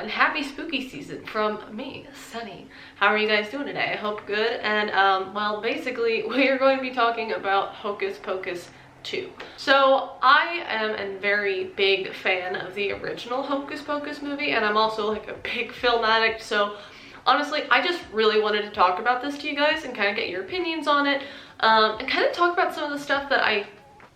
and happy spooky season from me, Sunny. How are you guys doing today? I hope good. And well, basically we are going to be talking about Hocus Pocus 2. So I am a very big fan of the original Hocus Pocus movie, and I'm also like a big film addict, so honestly I just really wanted to talk about this to you guys and kind of get your opinions on it, and kind of talk about some of the stuff that I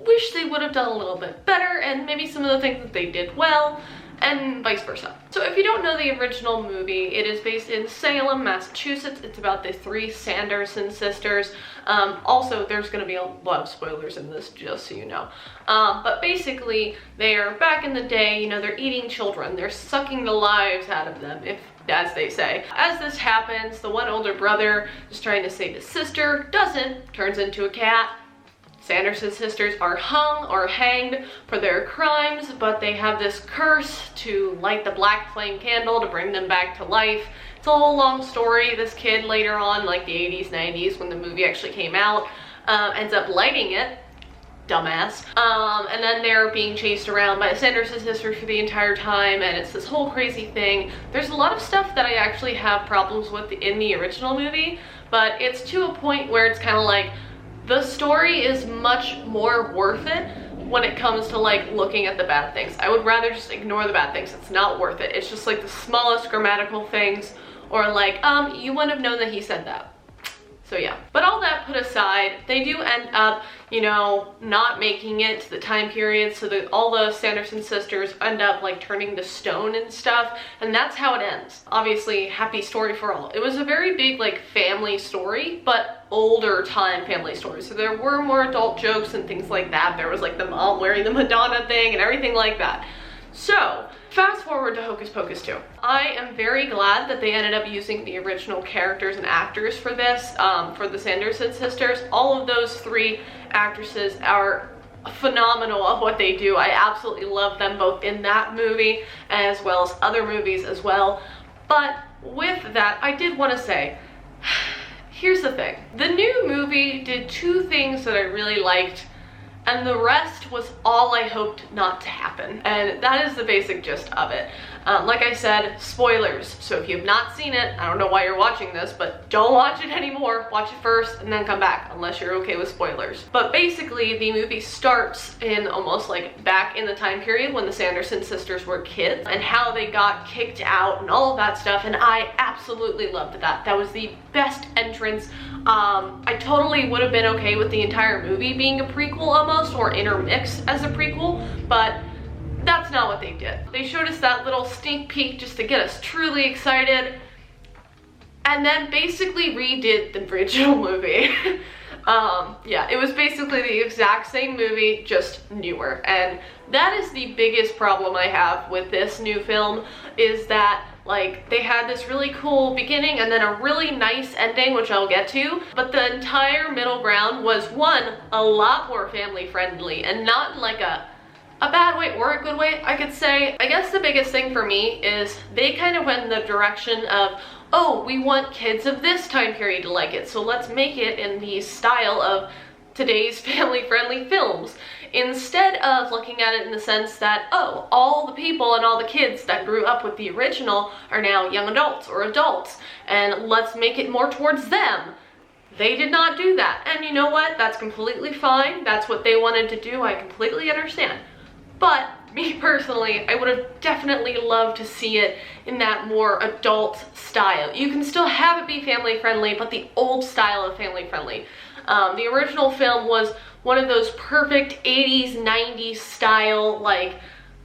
wish they would have done a little bit better, and maybe some of the things that they did well, and vice versa. So if you don't know the original movie, it is based in Salem, Massachusetts. It's about the three Sanderson sisters. Also, there's going to be a lot of spoilers in this, just so you know. But basically, they are back in the day, you know, they're eating children. They're sucking the lives out of them, as they say. As this happens, the one older brother is trying to save his sister, doesn't, turns into a cat. Sanderson sisters are hung or hanged for their crimes, but they have this curse to light the black flame candle to bring them back to life. It's a whole long story. This kid later on, like the 80s, 90s, when the movie actually came out, ends up lighting it. Dumbass. And then they're being chased around by the Sanderson sisters for the entire time, and it's this whole crazy thing. There's a lot of stuff that I actually have problems with in the original movie, but it's to a point where it's kind of like, the story is much more worth it when it comes to like looking at the bad things. I would rather just ignore the bad things. It's not worth it. It's just like the smallest grammatical things, or like, you wouldn't have known that he said that. So yeah, but all that put aside, they do end up, you know, not making it to the time period, so that all the Sanderson sisters end up like turning to stone and stuff, and that's how it ends. Obviously, happy story for all. It was a very big like family story, but older time family story, so there were more adult jokes and things like that. There was like the mom wearing the Madonna thing and everything like that. So fast forward to Hocus Pocus 2. I am very glad that they ended up using the original characters and actors for this, for the Sanderson sisters. All of those three actresses are phenomenal at what they do. I absolutely love them both in that movie as well as other movies as well. But with that, I did want to say, here's the thing. The new movie did two things that I really liked, and the rest was all I hoped not to happen. And that is the basic gist of it. Like I said, spoilers. So if you have not seen it, I don't know why you're watching this, but don't watch it anymore. Watch it first and then come back, unless you're okay with spoilers. But basically, the movie starts in almost like back in the time period when the Sanderson sisters were kids, and how they got kicked out and all of that stuff. And I absolutely loved that. That was the best entrance. I totally would have been okay with the entire movie being a prequel almost, or intermixed as a prequel, but that's not what they did. They showed us that little sneak peek just to get us truly excited, and then basically redid the original movie. Yeah, it was basically the exact same movie, just newer, and that is the biggest problem I have with this new film, is that like they had this really cool beginning and then a really nice ending, which I'll get to, but the entire middle ground was, one, a lot more family friendly, and not in like a bad way or a good way, I could say. I guess the biggest thing for me is they kind of went in the direction of, oh, we want kids of this time period to like it, so let's make it in the style of today's family-friendly films, instead of looking at it in the sense that, oh, all the people and all the kids that grew up with the original are now young adults or adults, and let's make it more towards them. They did not do that, and you know what? That's completely fine. That's what they wanted to do. I completely understand. But me personally, I would have definitely loved to see it in that more adult style. You can still have it be family friendly, but the old style of family friendly. The original film was one of those perfect 80s, 90s style, like,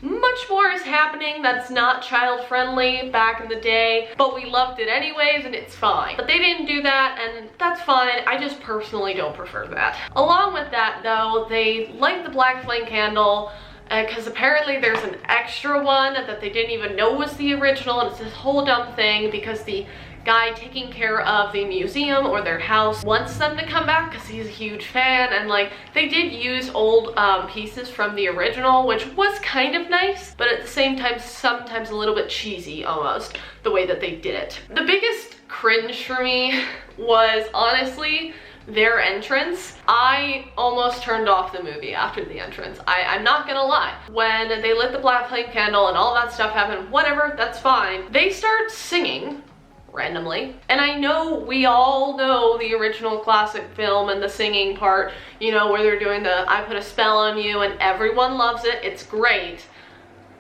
much more is happening that's not child friendly back in the day, but we loved it anyways, and it's fine. But they didn't do that, and that's fine. I just personally don't prefer that. Along with that though, they light the black flame candle, because apparently there's an extra one that they didn't even know was the original, and it's this whole dumb thing because the guy taking care of the museum or their house wants them to come back because he's a huge fan, and like they did use old pieces from the original, which was kind of nice, but at the same time sometimes a little bit cheesy almost, the way that they did it. The biggest cringe for me was honestly their entrance, I almost turned off the movie after the entrance. I'm not gonna lie. When they lit the black flame candle and all that stuff happened, whatever, that's fine. They start singing randomly. And I know we all know the original classic film and the singing part, you know, where they're doing the I put a spell on you and everyone loves it. It's great.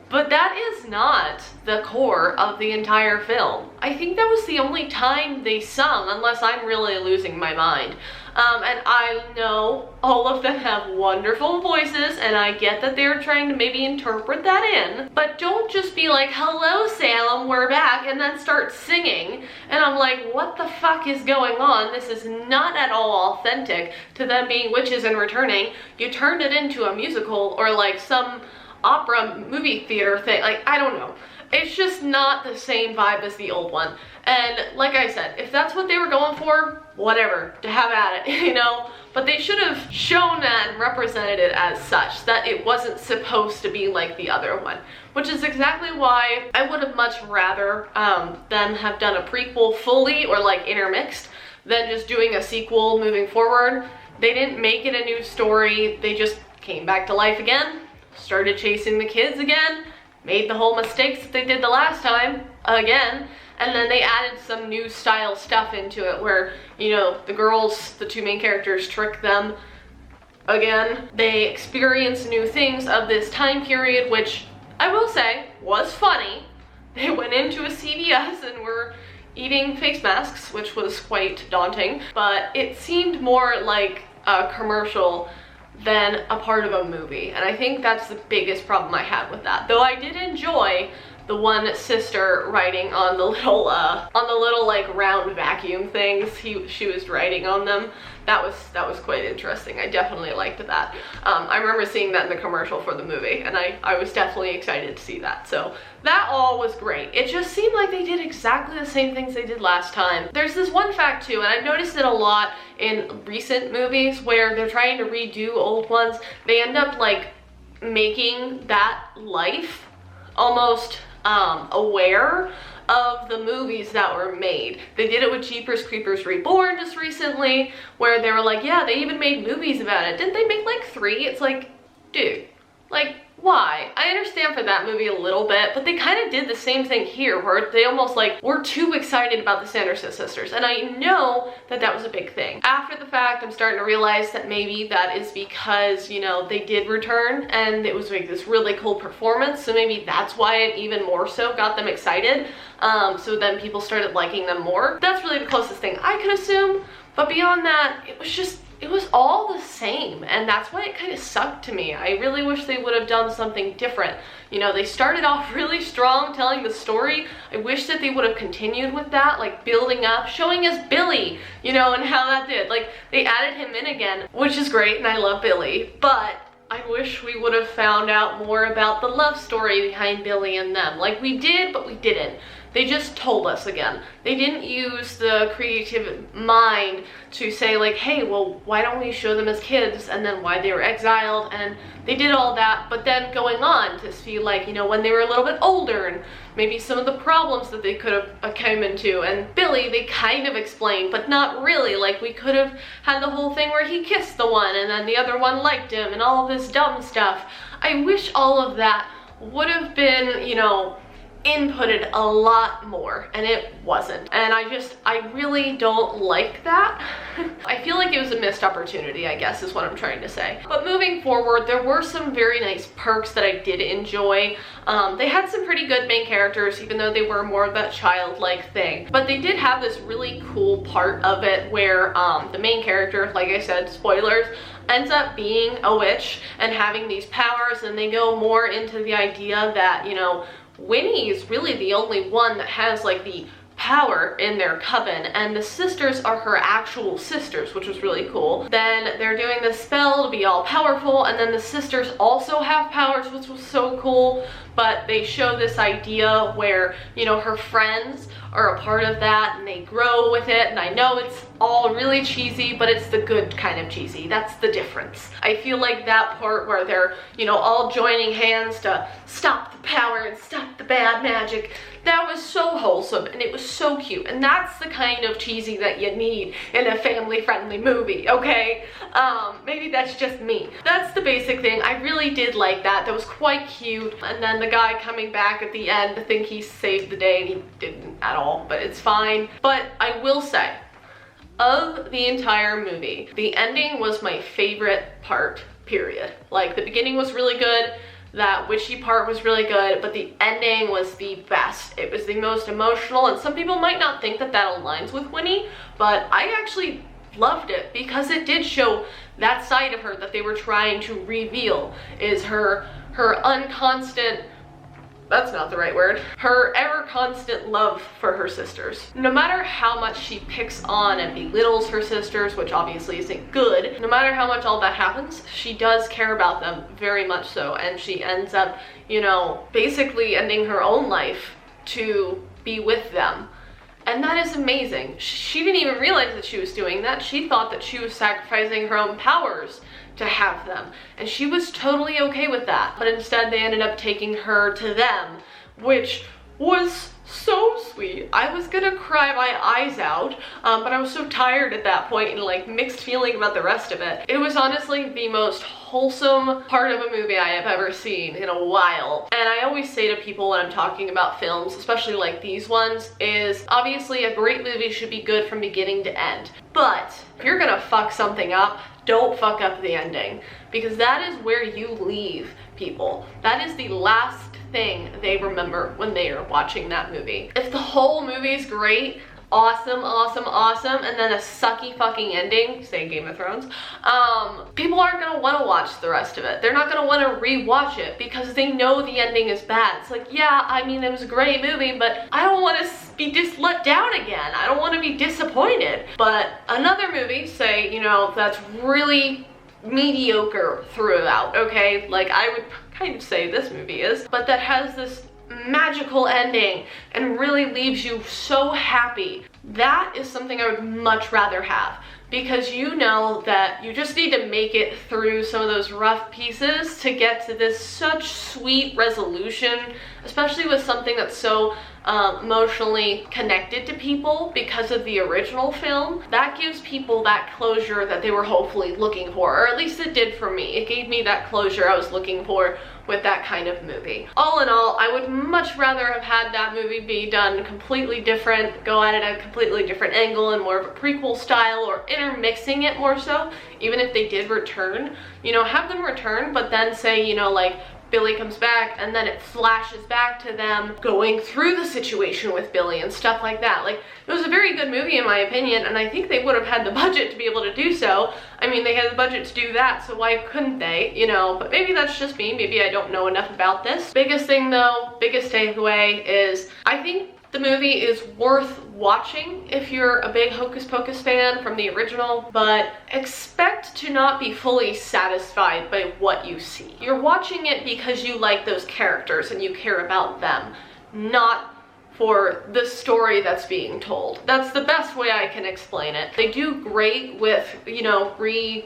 But that is not the core of the entire film. I think that was the only time they sung, unless I'm really losing my mind. And I know all of them have wonderful voices, and I get that they're trying to maybe interpret that in, but don't just be like, hello Salem, we're back, and then start singing. And I'm like, what the fuck is going on? This is not at all authentic to them being witches and returning. You turned it into a musical or like some opera movie theater thing. Like, I don't know. It's just not the same vibe as the old one. And like I said, if that's what they were going for, whatever, to have at it, you know? But they should have shown that and represented it as such, that it wasn't supposed to be like the other one. Which is exactly why I would have much rather them have done a prequel fully or like intermixed than just doing a sequel moving forward. They didn't make it a new story. They just came back to life again, started chasing the kids again, made the whole mistakes that they did the last time again, and then they added some new style stuff into it where, you know, the girls, the two main characters, trick them again. They experience new things of this time period, which I will say was funny. They went into a CVS and were eating face masks, which was quite daunting, but it seemed more like a commercial than a part of a movie, and I think that's the biggest problem I had with that. Though I did enjoy the one sister writing on the little like round vacuum things. She was writing on them. That was quite interesting. I definitely liked that. I remember seeing that in the commercial for the movie, and I was definitely excited to see that. So that all was great. It just seemed like they did exactly the same things they did last time. There's this one fact too, and I've noticed it a lot in recent movies where they're trying to redo old ones. They end up like making that life almost aware of the movies that were made. They did it with Jeepers Creepers Reborn just recently, where they were like, yeah, they even made movies about it. Didn't they make like 3? It's like, dude, like, why? I understand for that movie a little bit, but they kind of did the same thing here, where they almost like were too excited about the Sanderson sisters, and I know that that was a big thing. After the fact, I'm starting to realize that maybe that is because, you know, they did return and it was like this really cool performance, so maybe that's why it even more so got them excited. So then people started liking them more. That's really the closest thing I could assume, but beyond that, it was all the same, and that's why it kind of sucked to me. I really wish they would have done something different. You know, they started off really strong telling the story. I wish that they would have continued with that, like building up, showing us Billy, you know, and how that did. Like, they added him in again, which is great, and I love Billy, but I wish we would have found out more about the love story behind Billy and them. Like, we did, but we didn't. They just told us again. They didn't use the creative mind to say like, hey, well, why don't we show them as kids and then why they were exiled, and they did all that, but then going on to see like, you know, when they were a little bit older and maybe some of the problems that they could have come into. And Billy, they kind of explained, but not really. Like, we could have had the whole thing where he kissed the one and then the other one liked him and all this dumb stuff. I wish all of that would have been, you know, inputted a lot more, and it wasn't. And I really don't like that. I feel like it was a missed opportunity, I guess is what I'm trying to say. But moving forward, there were some very nice perks that I did enjoy. They had some pretty good main characters, even though they were more of that childlike thing. But they did have this really cool part of it where the main character, like I said, spoilers, ends up being a witch and having these powers, and they go more into the idea that, you know, Winnie is really the only one that has like the power in their coven, and the sisters are her actual sisters, which was really cool. Then they're doing this spell to be all powerful, and then the sisters also have powers, which was so cool. But they show this idea where, you know, her friends are a part of that and they grow with it, and I know it's all really cheesy, but it's the good kind of cheesy. That's the difference. I feel like that part where they're, you know, all joining hands to stop the power and stop the bad magic, That was so wholesome, and it was so cute, and that's the kind of cheesy that you need in a family-friendly movie, okay? Maybe that's just me. That's the basic thing. I really did like that. That was quite cute. And then the guy coming back at the end to think he saved the day, and he didn't at all, but it's fine. But I will say, of the entire movie, the ending was my favorite part, period. Like, the beginning was really good, that witchy part was really good, but the ending was the best. It was the most emotional, and some people might not think that that aligns with Winnie, but I actually loved it because it did show that side of her that they were trying to reveal, is her unconstant, that's not the right word, her ever constant love for her sisters. No matter how much she picks on and belittles her sisters, which obviously isn't good, no matter how much all that happens, she does care about them very much so, and she ends up, you know, basically ending her own life to be with them. And that is amazing. She didn't even realize that she was doing that. She thought that she was sacrificing her own powers to have them, and she was totally okay with that. But instead they ended up taking her to them, which was so sweet. I was gonna cry my eyes out, but I was so tired at that point and like mixed feeling about the rest of it. It was honestly the most wholesome part of a movie I have ever seen in a while. And I always say to people when I'm talking about films, especially like these ones, is obviously a great movie should be good from beginning to end. But if you're gonna fuck something up, don't fuck up the ending, because that is where you leave people. That is the last thing they remember when they are watching that movie. If the whole movie's great, awesome, awesome, awesome, and then a sucky fucking ending, say Game of Thrones, people aren't gonna wanna watch the rest of it. They're not gonna wanna rewatch it because they know the ending is bad. It's like, yeah, I mean, it was a great movie, but I don't wanna be just let down again. I don't wanna be disappointed. But another movie, say, you know, that's really mediocre throughout, okay? Like, I would kind of say this movie is, but that has this magical ending and really leaves you so happy. That is something I would much rather have, because you know that you just need to make it through some of those rough pieces to get to this such sweet resolution, especially with something that's so emotionally connected to people because of the original film. That gives people that closure that they were hopefully looking for, or at least it did for me. It gave me that closure I was looking for with that kind of movie. All in all, I would much rather have had that movie be done completely different, go at it at a completely different angle and more of a prequel style, or intermixing it more so. Even if they did return, you know, have them return, but then say, you know, like Billy comes back and then it flashes back to them going through the situation with Billy and stuff like that. Like, it was a very good movie in my opinion, and I think they would have had the budget to be able to do so. I mean, they had the budget to do that, so why couldn't they, you know? But maybe that's just me, maybe I don't know enough about this. Biggest thing though, biggest takeaway is, I think the movie is worth watching if you're a big Hocus Pocus fan from the original, but expect to not be fully satisfied by what you see. You're watching it because you like those characters and you care about them, not for the story that's being told. That's the best way I can explain it. They do great with, you know, revamping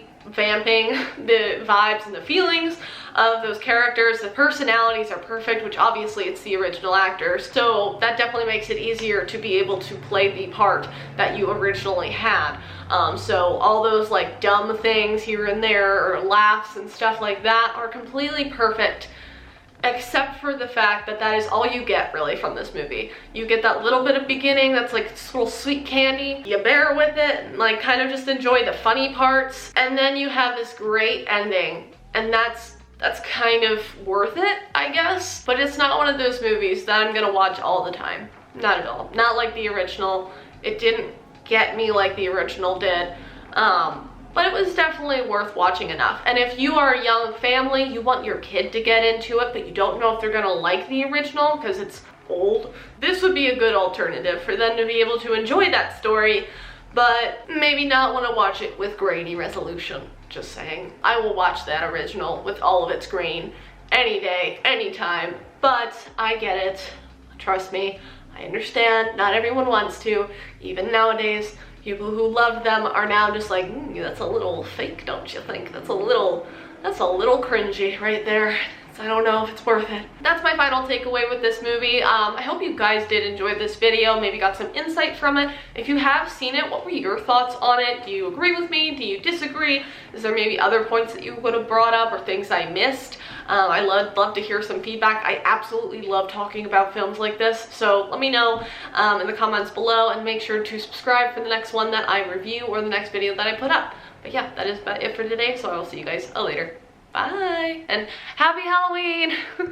the vibes and the feelings of those characters. The personalities are perfect, which obviously it's the original actors, so that definitely makes it easier to be able to play the part that you originally had. So all those like dumb things here and there, or laughs and stuff like that, are completely perfect, except for the fact that that is all you get really from this movie. You get that little bit of beginning that's like this little sweet candy, you bear with it and like kind of just enjoy the funny parts, and then you have this great ending, and that's kind of worth it, I guess. But it's not one of those movies that I'm gonna watch all the time. Not at all. Not like the original. It didn't get me like the original did. But it was definitely worth watching enough. And if you are a young family, you want your kid to get into it, but you don't know if they're gonna like the original because it's old, this would be a good alternative for them to be able to enjoy that story, but maybe not want to watch it with grainy resolution. Just saying. I will watch that original with all of its grain any day, anytime, but I get it. Trust me, I understand. Not everyone wants to. Even nowadays, people who love them are now just like, that's a little fake, don't you think? That's a little cringy right there. I don't know if it's worth it. That's my final takeaway with this movie. I hope you guys did enjoy this video, maybe got some insight from it. If you have seen it, what were your thoughts on it? Do you agree with me? Do you disagree? Is there maybe other points that you would have brought up or things I missed? I love to hear some feedback. I absolutely love talking about films like this, so let me know in the comments below, and make sure to subscribe for the next one that I review or the next video that I put up. But yeah, that is about it for today, so I will see you guys later. Bye, and happy Halloween!